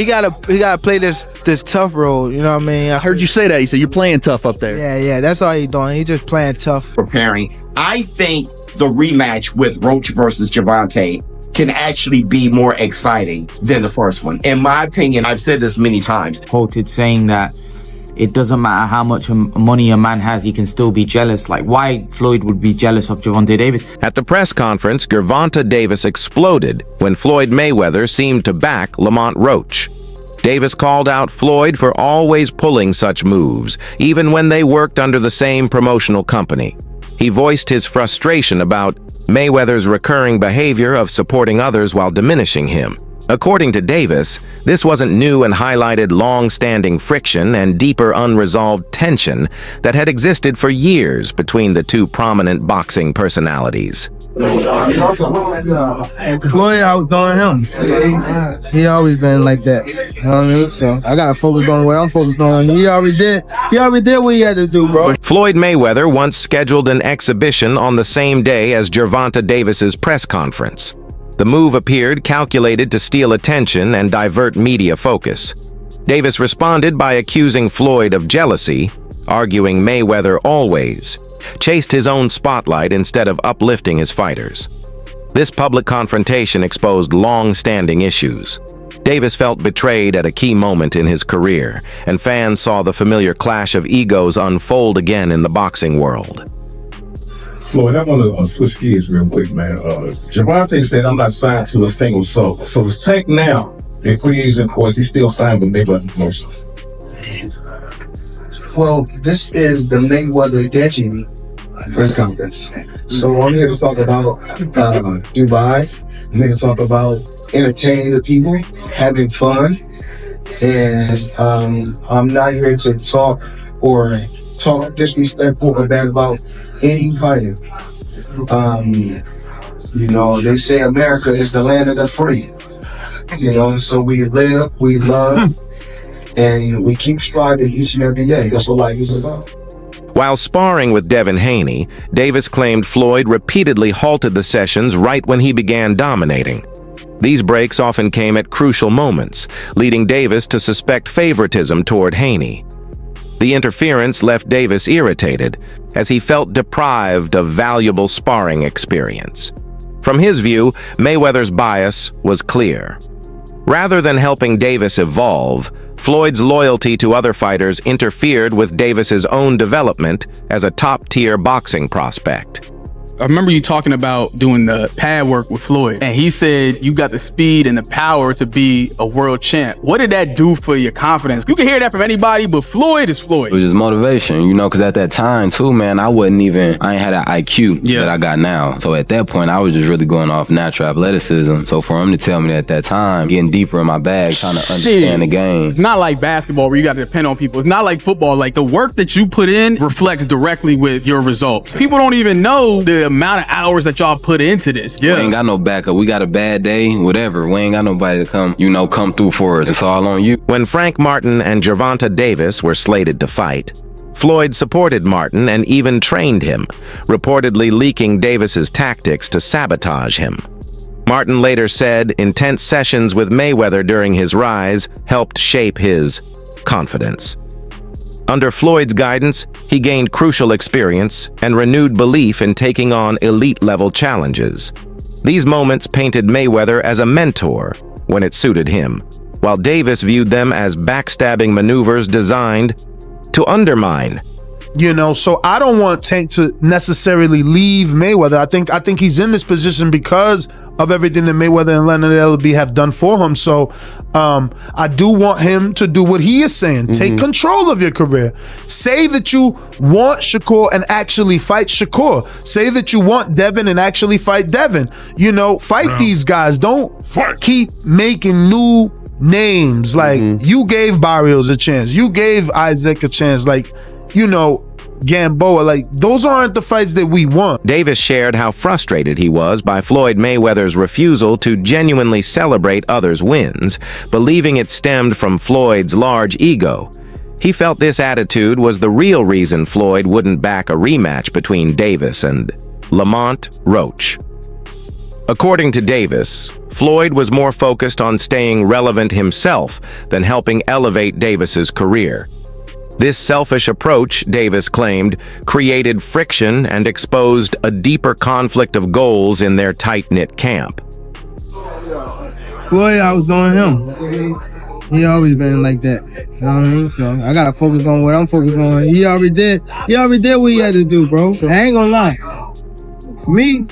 he gotta play this tough role. You know what I mean? I heard you say that. You said you're playing tough up there. Yeah. That's all he doing. He just playing tough. Preparing. I think the rematch with Roach versus Gervonta can actually be more exciting than the first one. In my opinion, I've said this many times. Quoted saying that it doesn't matter how much money a man has, he can still be jealous. Like, why Floyd would be jealous of Gervonta Davis? At the press conference, Gervonta Davis exploded when Floyd Mayweather seemed to back Lamont Roach. Davis called out Floyd for always pulling such moves, even when they worked under the same promotional company. He voiced his frustration about Mayweather's recurring behavior of supporting others while diminishing him. According to Davis, this wasn't new and highlighted long-standing friction and deeper unresolved tension that had existed for years between the two prominent boxing personalities. Floyd outdoing him. He always been like that. You know what I mean? So I gotta focus on what I'm focused on. He already did what he had to do, bro. Floyd Mayweather once scheduled an exhibition on the same day as Gervonta Davis's press conference. The move appeared calculated to steal attention and divert media focus. Davis responded by accusing Floyd of jealousy, arguing Mayweather always chased his own spotlight instead of uplifting his fighters. This public confrontation exposed long-standing issues. Davis felt betrayed at a key moment in his career, and fans saw the familiar clash of egos unfold again in the boxing world. Floyd, I want to switch gears real quick, man. Gervonta said, I'm not signed to a single soul. So the Tank now, in free agent, boys, he's still signed with Mayweather Promotions. Well, this is the Mayweather-Deji press conference. So I'm here to talk about Dubai. I'm here to talk about entertaining the people, having fun. And I'm not here to talk disrespectful or bad about any fighter. You know, they say America is the land of the free. You know, so we live, we love, and we keep striving each and every day. That's what life is about. While sparring with Devin Haney, Davis claimed Floyd repeatedly halted the sessions right when he began dominating. These breaks often came at crucial moments, leading Davis to suspect favoritism toward Haney. The interference left Davis irritated, as he felt deprived of valuable sparring experience. From his view, Mayweather's bias was clear. Rather than helping Davis evolve, Floyd's loyalty to other fighters interfered with Davis's own development as a top-tier boxing prospect. I remember you talking about doing the pad work with Floyd, and he said you got the speed and the power to be a world champ. What did that do for your confidence? You can hear that from anybody, but Floyd is Floyd. It was just motivation, you know, because at that time too, man, I ain't had an IQ that I got now. So at that point, I was just really going off natural athleticism. So for him to tell me that at that time, getting deeper in my bag, trying to understand the game. It's not like basketball where you got to depend on people. It's not like football. Like, the work that you put in reflects directly with your results. People don't even know the amount of hours that y'all put into this. We ain't got no backup. We got a bad day, whatever. We ain't got nobody to come through for us. It's all on you. When Frank Martin and Gervonta Davis were slated to fight, Floyd supported Martin and even trained him, reportedly leaking Davis's tactics to sabotage him. Martin later said intense sessions with Mayweather during his rise helped shape his confidence. Under Floyd's guidance, he gained crucial experience and renewed belief in taking on elite-level challenges. These moments painted Mayweather as a mentor when it suited him, while Davis viewed them as backstabbing maneuvers designed to undermine. You know, so I don't want Tank to necessarily leave Mayweather. I think he's in this position because of everything that Mayweather and Leonard Ellerbe have done for him. So I do want him to do what he is saying. Take control of your career. Say that you want Shakur and actually fight Shakur. Say that you want Devin and actually fight Devin. You know, fight these guys. Don't keep making new names. Like, you gave Barrios a chance. You gave Isaac a chance. Like, you know, Gamboa, like, those aren't the fights that we want. Davis shared how frustrated he was by Floyd Mayweather's refusal to genuinely celebrate others' wins, believing it stemmed from Floyd's large ego. He felt this attitude was the real reason Floyd wouldn't back a rematch between Davis and Lamont Roach. According to Davis, Floyd was more focused on staying relevant himself than helping elevate Davis's career. This selfish approach, Davis claimed, created friction and exposed a deeper conflict of goals in their tight-knit camp. Floyd, I was doing him. He always been like that. You know what I mean? So I gotta focus on what I'm focused on. He already did what he had to do, bro. I ain't gonna lie. Me,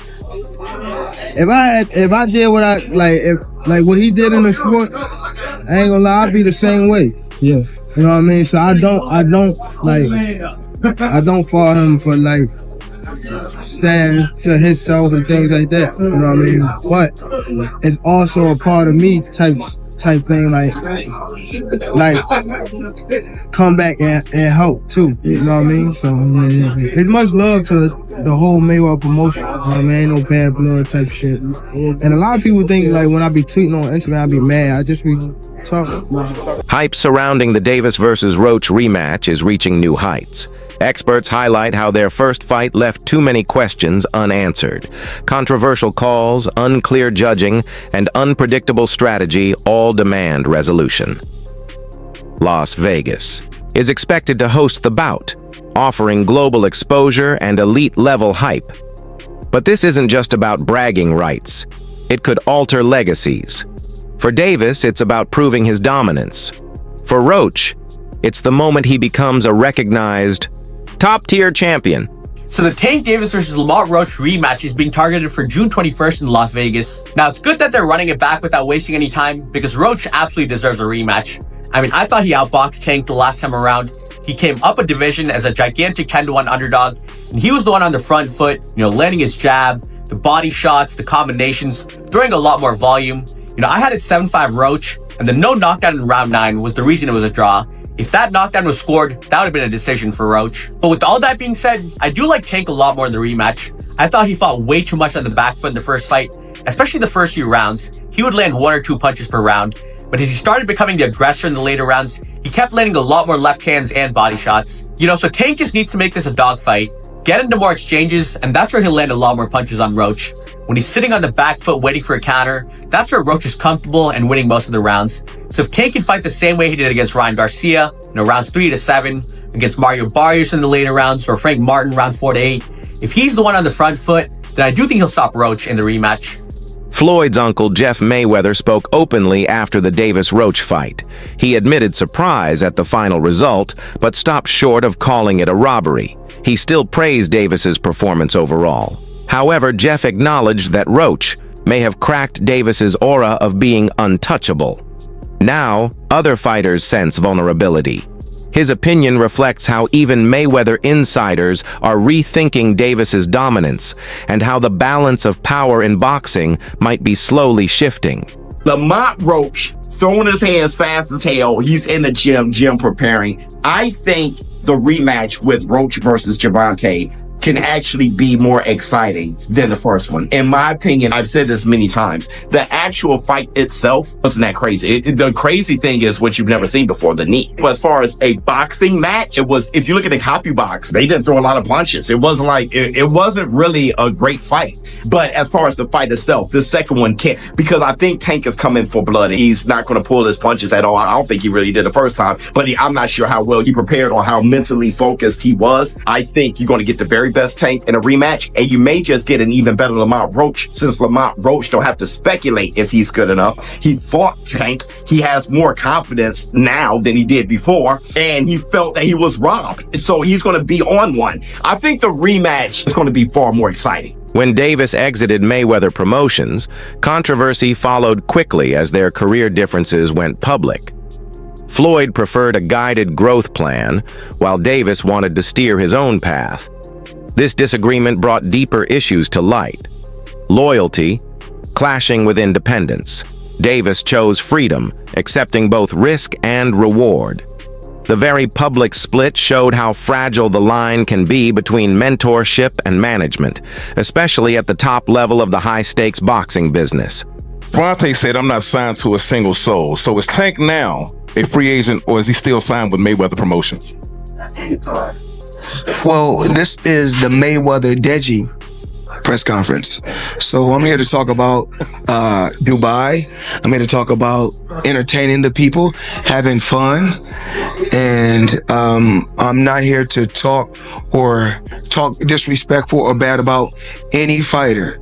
if I did what I like what he did in the sport, I ain't gonna lie, I'd be the same way. Yeah. You know what I mean? So I don't fault him for like standing to himself and things like that. You know what I mean? But it's also a part of me type thing, like come back and help too. You know what I mean? So it's much love to the whole Mayweather promotion. You know what I mean? Ain't no bad blood type shit. And a lot of people think like when I be tweeting on Instagram, I be mad. I just be talking. Hype surrounding the Davis versus Roach rematch is reaching new heights. Experts highlight how their first fight left too many questions unanswered. Controversial calls, unclear judging, and unpredictable strategy all demand resolution. Las Vegas is expected to host the bout, offering global exposure and elite-level hype. But this isn't just about bragging rights. It could alter legacies. For Davis, it's about proving his dominance. For Roach, it's the moment he becomes a recognized top-tier champion. So the Tank Davis versus Lamont Roach rematch is being targeted for June 21st in Las Vegas. Now, it's good that they're running it back without wasting any time because Roach absolutely deserves a rematch. I mean, I thought he outboxed Tank the last time around. He came up a division as a gigantic 10-1 underdog, and he was the one on the front foot, landing his jab, the body shots, the combinations, throwing a lot more volume. I had it 7-5 Roach, and the no knockdown in round 9 was the reason it was a draw. If that knockdown was scored, that would have been a decision for Roach. But with all that being said, I do like Tank a lot more in the rematch. I thought he fought way too much on the back foot in the first fight, especially the first few rounds. He would land 1 or 2 punches per round. But as he started becoming the aggressor in the later rounds, he kept landing a lot more left hands and body shots. So Tank just needs to make this a dogfight, get into more exchanges, and that's where he'll land a lot more punches on Roach. When he's sitting on the back foot waiting for a counter, that's where Roach is comfortable and winning most of the rounds. So if Tank can fight the same way he did against Ryan Garcia, rounds 3 to 7, against Mario Barrios in the later rounds, or Frank Martin rounds 4 to 8, if he's the one on the front foot, then I do think he'll stop Roach in the rematch. Floyd's uncle Jeff Mayweather spoke openly after the Davis-Roach fight. He admitted surprise at the final result, but stopped short of calling it a robbery. He still praised Davis's performance overall. However, Jeff acknowledged that Roach may have cracked Davis's aura of being untouchable. Now, other fighters sense vulnerability. His opinion reflects how even Mayweather insiders are rethinking Davis's dominance and how the balance of power in boxing might be slowly shifting. Lamont Roach throwing his hands fast as hell. He's in the gym preparing. I think the rematch with Roach versus Gervonta can actually be more exciting than the first one. In my opinion, I've said this many times, the actual fight itself wasn't that crazy. The crazy thing is what you've never seen before, the knee. But as far as a boxing match, it was, if you look at the copy box, they didn't throw a lot of punches. It wasn't like, it wasn't really a great fight. But as far as the fight itself, the second one can't, because I think Tank is coming for blood. He's not going to pull his punches at all. I don't think he really did the first time, but I'm not sure how well he prepared or how mentally focused he was. I think you're going to get the very best Tank in a rematch, and you may just get an even better Lamont Roach, since Lamont Roach don't have to speculate if he's good enough. He fought Tank. He has more confidence now than he did before, and he felt that he was robbed. So he's going to be on one. I think the rematch is going to be far more exciting. When Davis exited Mayweather Promotions, controversy followed quickly as their career differences went public. Floyd preferred a guided growth plan, while Davis wanted to steer his own path. This disagreement brought deeper issues to light. Loyalty, clashing with independence. Davis chose freedom, accepting both risk and reward. The very public split showed how fragile the line can be between mentorship and management, especially at the top level of the high-stakes boxing business. Gervonta said, "I'm not signed to a single soul." So is Tank now a free agent, or is he still signed with Mayweather Promotions? Well, this is the Mayweather Deji press conference. So I'm here to talk about Dubai. I'm here to talk about entertaining the people, having fun, and I'm not here to talk disrespectful or bad about any fighter.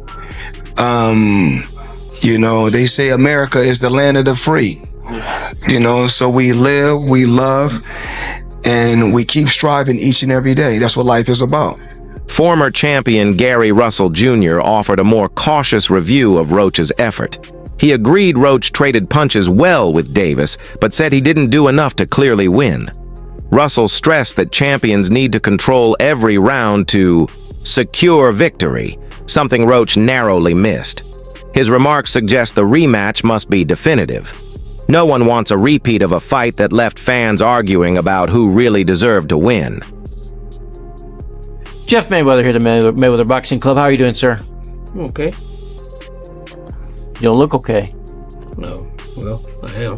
You know, they say America is the land of the free. You know, so we live, we love, and we keep striving each and every day. That's what life is about. Former champion Gary Russell Jr. offered a more cautious review of Roach's effort. He agreed Roach traded punches well with Davis, but said he didn't do enough to clearly win. Russell stressed that champions need to control every round to secure victory, something Roach narrowly missed. His remarks suggest the rematch must be definitive. No one wants a repeat of a fight that left fans arguing about who really deserved to win. Jeff Mayweather here at the Mayweather Boxing Club. How are you doing, sir? Okay. You don't look okay. No. Well, I am.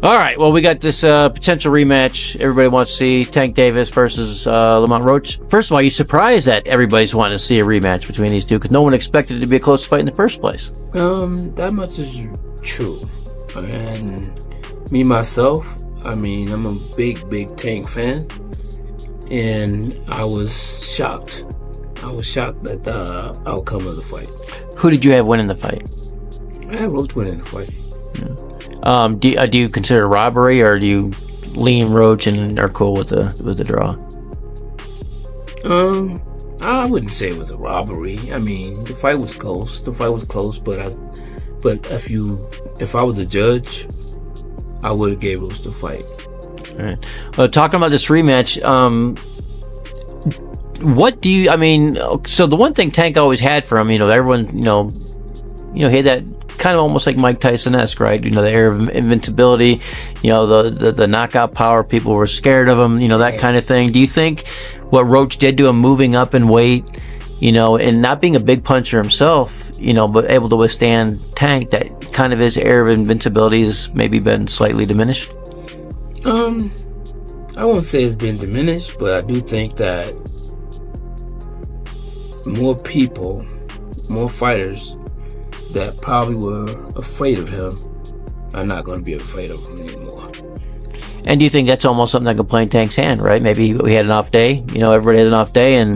All right. Well, we got this potential rematch. Everybody wants to see Tank Davis versus Lamont Roach. First of all, are you surprised that everybody's wanting to see a rematch between these two? Because no one expected it to be a close fight in the first place. That much is true. And me, myself, I mean, I'm a big Tank fan. And I was shocked. I was shocked at the outcome of the fight. Who did you have winning the fight? I had Roach winning the fight. Yeah. Do you consider robbery, or do you lean Roach and are cool with the draw? I wouldn't say it was a robbery. I mean, the fight was close. But if I was a judge, I would have gave Roach the fight. All right. Talking about this rematch, what do you? I mean, so the one thing Tank always had for him, everyone, he had that kind of almost like Mike Tyson-esque, right? The air of invincibility, the knockout power. People were scared of him, that kind of thing. Do you think what Roach did to him, moving up in weight, and not being a big puncher himself, but able to withstand Tank, that kind of his air of invincibility has maybe been slightly diminished? I won't say it's been diminished, but I do think that more fighters that probably were afraid of him are not going to be afraid of him anymore. And do you think that's almost something that could play in Tank's hand, right? Maybe we had an off day, everybody has an off day, and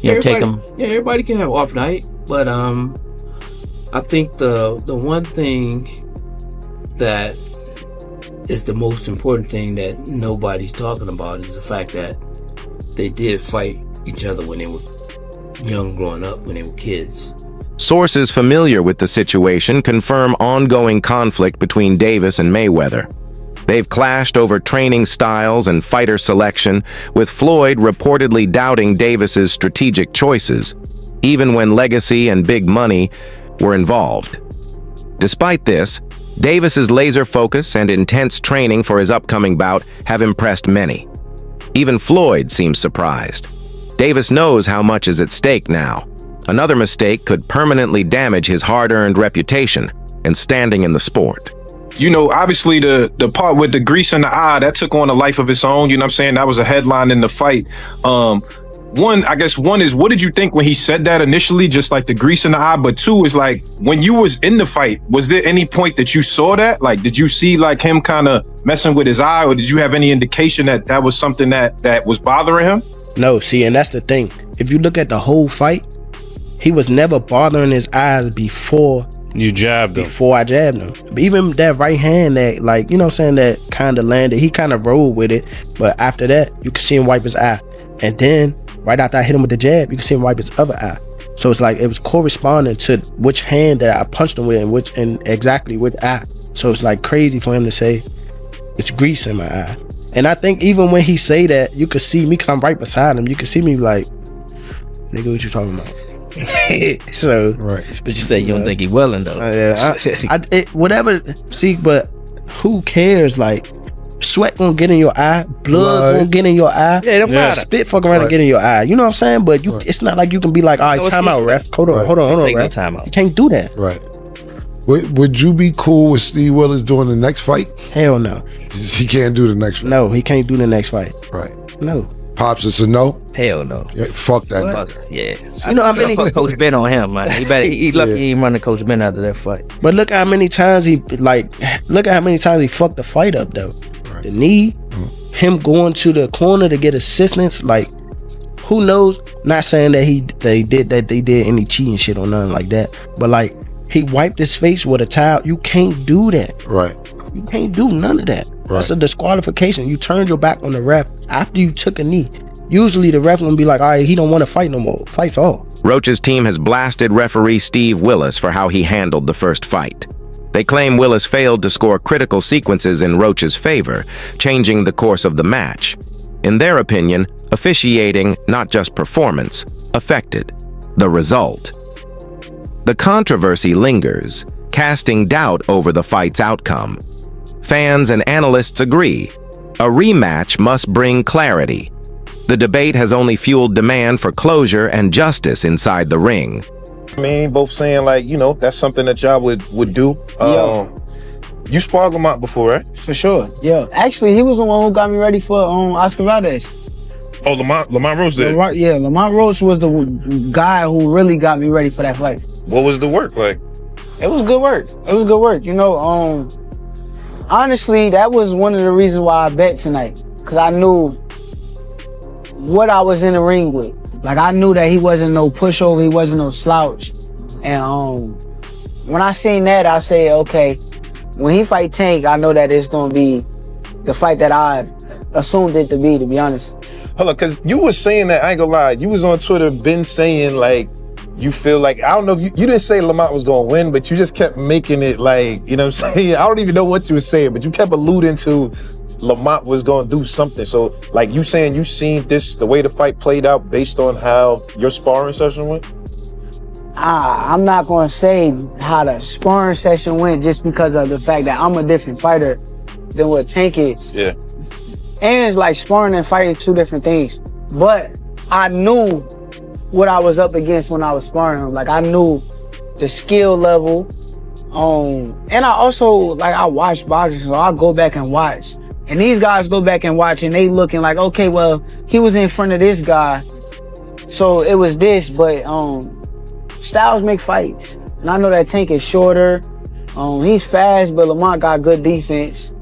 take him. Yeah, everybody can have an off night, but I think the one thing that is the most important thing that nobody's talking about is the fact that they did fight each other when they were young, growing up, when they were kids. Sources familiar with the situation confirm ongoing conflict between Davis and Mayweather. They've clashed over training styles and fighter selection, with Floyd reportedly doubting Davis's strategic choices, even when legacy and big money were involved. Despite this, Davis's laser focus and intense training for his upcoming bout have impressed many. Even Floyd seems surprised. Davis knows how much is at stake now. Another mistake could permanently damage his hard-earned reputation and standing in the sport. Obviously the part with the grease in the eye, that took on a life of its own. That was a headline in the fight. One is, what did you think when he said that initially, just like the grease in the eye? But two is, like, when you was in the fight, was there any point that you saw that? Like, did you see like him kind of messing with his eye, or did you have any indication that that was something that was bothering him? No, see, and that's the thing. If you look at the whole fight, he was never bothering his eyes before you jabbed him. Before I jabbed him. But even that right hand that, like, that kind of landed, he kind of rolled with it. But after that, you could see him wipe his eye. And then right after I hit him with the jab, you could see him wipe his other eye. So it's like it was corresponding to which hand that I punched him with and exactly which eye. So it's like crazy for him to say it's grease in my eye. And I think even when he say that, you could see me, because I'm right beside him, you could see me like, nigga, what you talking about? So right, but you say you don't think he willing though. Whatever. See, but who cares? Like, sweat gonna get in your eye, blood gonna get in your eye. Yeah, it don't matter. Spit fucking around and get in your eye. You know what I'm saying? But it's not like you can be like, all right, time out, ref. Hold on, ref. Time out. You can't do that. Right. Would you be cool with Steve Willis doing the next fight? Hell no. He can't do the next fight. No, he can't do the next fight. Right. No. Pops, it's a no? Hell no. Yeah, fuck that. Fuck, yeah. You know how many Coach Ben on him, man. He lucky he ain't running Coach Ben after that fight. But look how many times he look at how many times he fucked the fight up though. Right. The knee, him going to the corner to get assistance, like who knows? Not saying that they did any cheating shit or nothing like that. But like he wiped his face with a towel. You can't do that. Right. You can't do none of that. Right. That's a disqualification. You turned your back on the ref after you took a knee. Usually the ref will be like, all right, he don't want to fight no more. Fight's off. Roach's team has blasted referee Steve Willis for how he handled the first fight. They claim Willis failed to score critical sequences in Roach's favor, changing the course of the match. In their opinion, officiating, not just performance, affected the result. The controversy lingers, casting doubt over the fight's outcome. Fans and analysts agree, a rematch must bring clarity. The debate has only fueled demand for closure and justice inside the ring. I mean, both saying like, you know, that's something that y'all would do. You sparred Lamont before, right? For sure, yeah. Actually, he was the one who got me ready for Oscar Valdez. Oh, Lamont Roach did? Lamont Roach was the guy who really got me ready for that fight. What was the work like? It was good work. It was good work. You know, honestly, that was one of the reasons why I bet tonight. Because I knew what I was in the ring with. Like, I knew that he wasn't no pushover, he wasn't no slouch. And when I seen that, I said, okay, when he fight Tank, I know that it's going to be the fight that I assumed it to be honest. Hold on, because you was saying that, I ain't gonna lie, you was on Twitter been saying, like, you feel like, I don't know if you didn't say Lamont was going to win, but you just kept making it like, you know what I'm saying? I don't even know what you were saying, but you kept alluding to Lamont was going to do something. So, like, you saying you seen this, the way the fight played out based on how your sparring session went? I'm not going to say how the sparring session went just because of the fact that I'm a different fighter than what Tank is. Yeah. And it's like sparring and fighting two different things. But I knew what I was up against when I was sparring him. Like, I knew the skill level. And I also, like, I watch boxing, so I go back and watch. And these guys go back and watch, and they looking like, okay, well, he was in front of this guy, so it was this. But styles make fights. And I know that Tank is shorter. He's fast, but Lamont got good defense.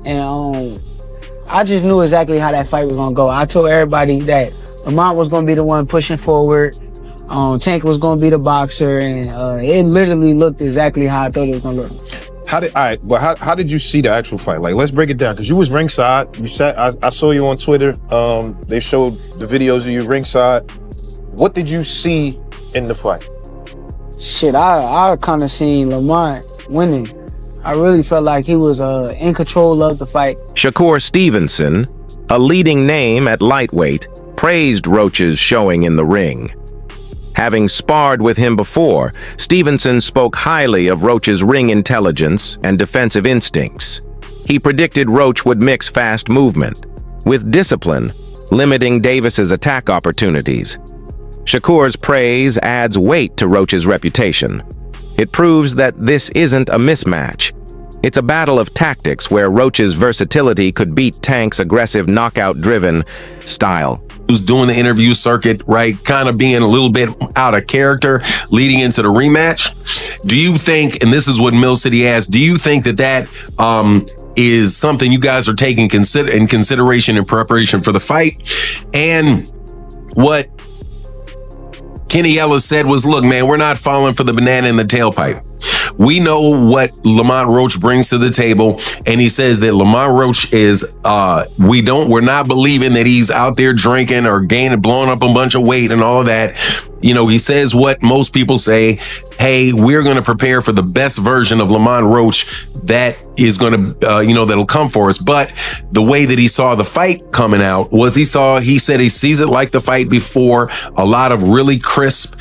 And I just knew exactly how that fight was gonna go. I told everybody that Lamont was gonna be the one pushing forward. Tank was gonna be the boxer, and it literally looked exactly how I thought it was gonna look. How did you see the actual fight? Like, let's break it down, because you was ringside. You sat. I saw you on Twitter. They showed the videos of you ringside. What did you see in the fight? Shit, I kind of seen Lamont winning. I really felt like he was in control of the fight. Shakur Stevenson, a leading name at lightweight, praised Roach's showing in the ring. Having sparred with him before, Stevenson spoke highly of Roach's ring intelligence and defensive instincts. He predicted Roach would mix fast movement with discipline, limiting Davis's attack opportunities. Shakur's praise adds weight to Roach's reputation. It proves that this isn't a mismatch. It's a battle of tactics where Roach's versatility could beat Tank's aggressive, knockout-driven style. Who's doing the interview circuit, right? Kind of being a little bit out of character leading into the rematch. Do you think, and this is what Mill City asked, do you think that is something you guys are taking in consideration in preparation for the fight? And what Kenny Ellis said was, look, man, we're not falling for the banana in the tailpipe. We know what Lamont Roach brings to the table, and he says that Lamont Roach is, we're not believing that he's out there drinking or blowing up a bunch of weight and all of that. You know, he says what most people say, hey, we're going to prepare for the best version of Lamont Roach that is going to, that'll come for us. But the way that he saw the fight coming out was he said he sees it like the fight before, a lot of really crisp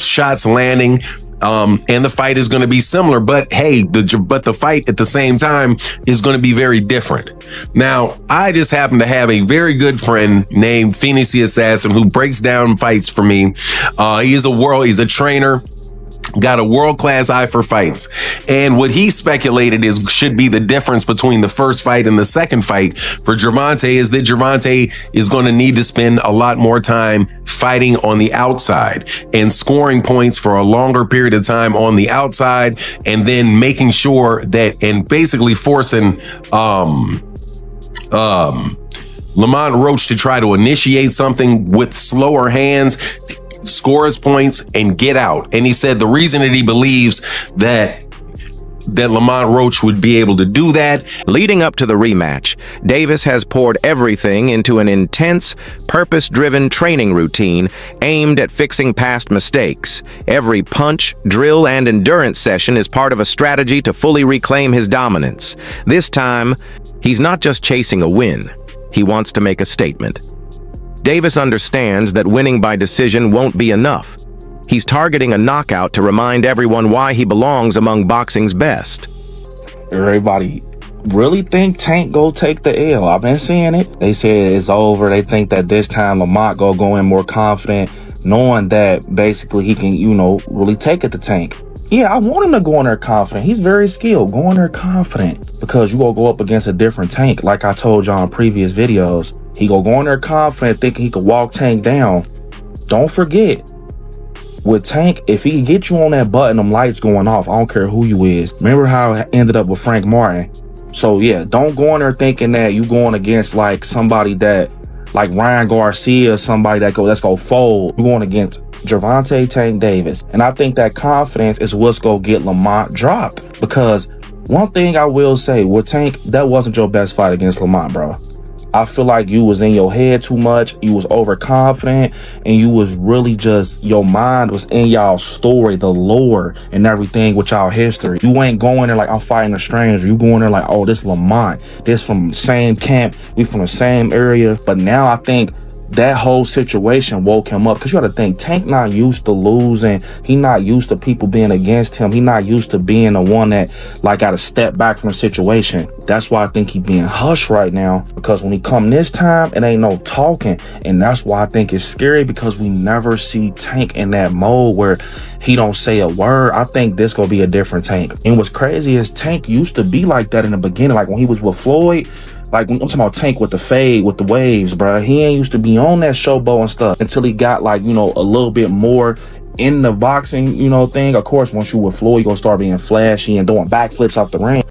shots landing. And the fight is going to be similar, but hey, the fight at the same time is going to be very different. Now, I just happen to have a very good friend named Phoenix the Assassin who breaks down fights for me. He's a trainer. got a world-class eye for fights. And what he speculated is should be the difference between the first fight and the second fight for Gervonta is that Gervonta is going to need to spend a lot more time fighting on the outside and scoring points for a longer period of time on the outside, and then making sure that, and basically forcing Lamont Roach to try to initiate something with slower hands, score his points, and get out. And he said the reason that he believes that Lamont Roach would be able to do that. Leading up to the rematch, Davis has poured everything into an intense, purpose-driven training routine aimed at fixing past mistakes. Every punch, drill, and endurance session is part of a strategy to fully reclaim his dominance. This time, he's not just chasing a win. He wants to make a statement. Davis understands that winning by decision won't be enough. He's targeting a knockout to remind everyone why he belongs among boxing's best. Everybody really think Tank go take the L. I've been seeing it. They say it's over. They think that this time Lamont go in more confident, knowing that basically he can, really take it to Tank. Yeah, I want him to go in there confident. He's very skilled. Go in there confident, because you gonna go up against a different Tank. Like I told y'all in previous videos, he go in there confident, thinking he could walk Tank down. Don't forget, with Tank, if he can get you on that button, them lights going off, I don't care who you is. Remember how it ended up with Frank Martin? So yeah, don't go in there thinking that you going against like somebody that, like Ryan Garcia, somebody that let's go fold. You're going against Gervonta Tank Davis. And I think that confidence is what's going to get Lamont dropped. Because one thing I will say, with Tank, that wasn't your best fight against Lamont, bro. I feel like you was in your head too much. You was overconfident, and you was really just, your mind was in y'all story, the lore and everything with y'all history. You ain't going there like, I'm fighting a stranger. You going there like, oh, this Lamont. This from the same camp. We from the same area. But now I think that whole situation woke him up, because you got to think, Tank not used to losing. He not used to people being against him. He not used to being the one that like got to step back from the situation. That's why I think he being hushed right now, because when he come this time, it ain't no talking. And that's why I think it's scary, because we never see Tank in that mode where he don't say a word. I think this gonna be a different Tank. And what's crazy is Tank used to be like that in the beginning, like when he was with Floyd. Like, I'm talking about Tank with the fade, with the waves, bro. He ain't used to be on that showboat and stuff until he got, like, a little bit more in the boxing, thing. Of course, once you with Floyd, you gonna start being flashy and doing backflips off the ring.